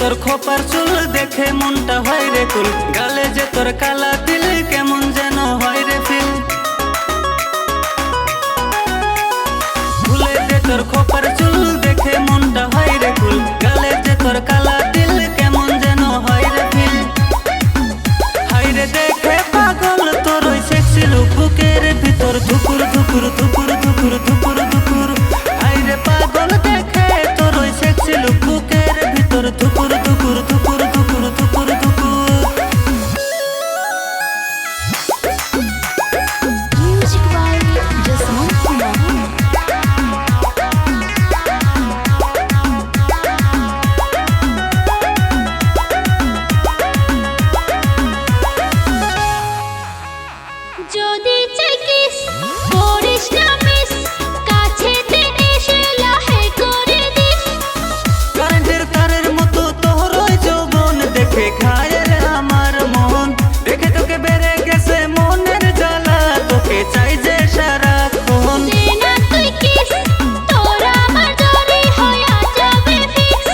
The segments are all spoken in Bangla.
তোর খোপার চুল দেখে মনটা হয় রে কুল, গালে যে তোর কালা তিল কেমন যেন হয় রে ফিল। ভুলে যে তোর খোপার চুল দেখে মনটা হয় রে কুল, গালে যে তোর কালা তিল কেমন যেন হয় রে ফিল। হাই রে দেখে পাগল তোর ওই সেক্সি লুক, বুকের ভিতর ধুকুর ধুকুর ধুকুর ধুকুর ধুকুর ধুকুর। হাই রে পাগল দেখে তোর ওই সেক্সি লুক, বুকের ভিতর ধুকুর ধুকুর ধুকুর ধুকুর ধুকুর ধুকুর। Music by Jasmine Kumar. যদি চাইকিস করিস না মিস, কাছেতে এসে লাহে করে দিস। কারেন্টের তারের মতো তোর ওই যৌবন দেখে খায় রে আমার মন, দেখে তোকে বেড়ে গেছে মনের জ্বালা, তোকে চাই যে সারাক্ষণ। দে না তুই কিস, তোর আমার জড়ি হইয়া যাবে ফিক্স।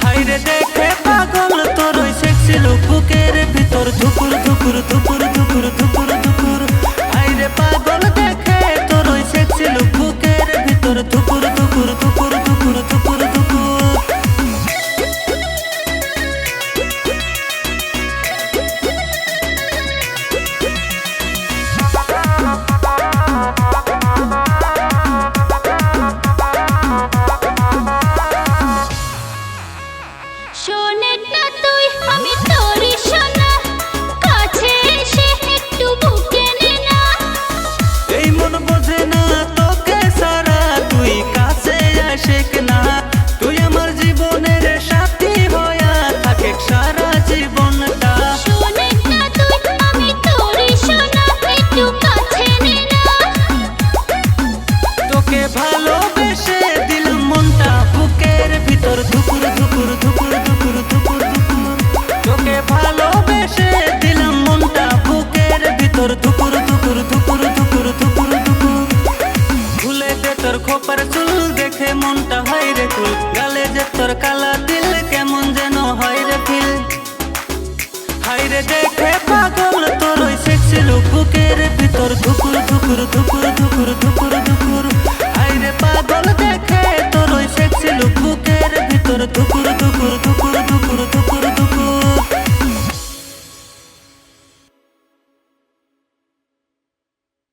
হাই রে দেখে পাগল তোর ওই সেক্সি লুক, বুকের ভিতর ধুকুর ধুকুর ধুকুর ধুকুর ধুকুর ধুকুর। হাই রে পাগল দেখে তোর ওই সেক্সি লুক, বুকের ভিতর ধুকুর ধুকুর ধুকুর ধুকুর ধুকুর ধুকুর। শোনেন না তুই আমি তোরই সোনা, কাছে এসে একটু বুকে নে না। এই মন বোঝে না তোকে সারা, তুই কাছে আসিস না। তুই আমার জীবনের সাথী হইয়া থাকে সারা জীবনটা। শোনেন না তুই আমি তোরই সোনা, একটু কাছে নে না। তোকে ভালোবেসে দিলাম মনটা, বুকের ভিতর ধুকুর ধুকুর ধুকুর ধুকুর ধুকুর ধুকুর। তোকে ভালোবেসে দিলাম মনটা, বুকের ভিতর ধুকুর ধুকুর ধুকুর ধুকুর ধুকুর ধুকুর। ভুলে যে তোর খোপার চুল দেখে মনটা হয় রে কুল, গালে যে তোর কালা তিল কেমন যেন হয় রে ফিল। হাই রে দেখে পাগল তোর ওই সেক্সি লুক, বুকের ভিতর ধুকুর ধুকুর ধুকুর ধুকুর ধুকুর ধুকুর। হাই রে পাগল দেখে তোর ওই সেক্সি লুক, বুকের ভিতর ধুকুর ধুকুর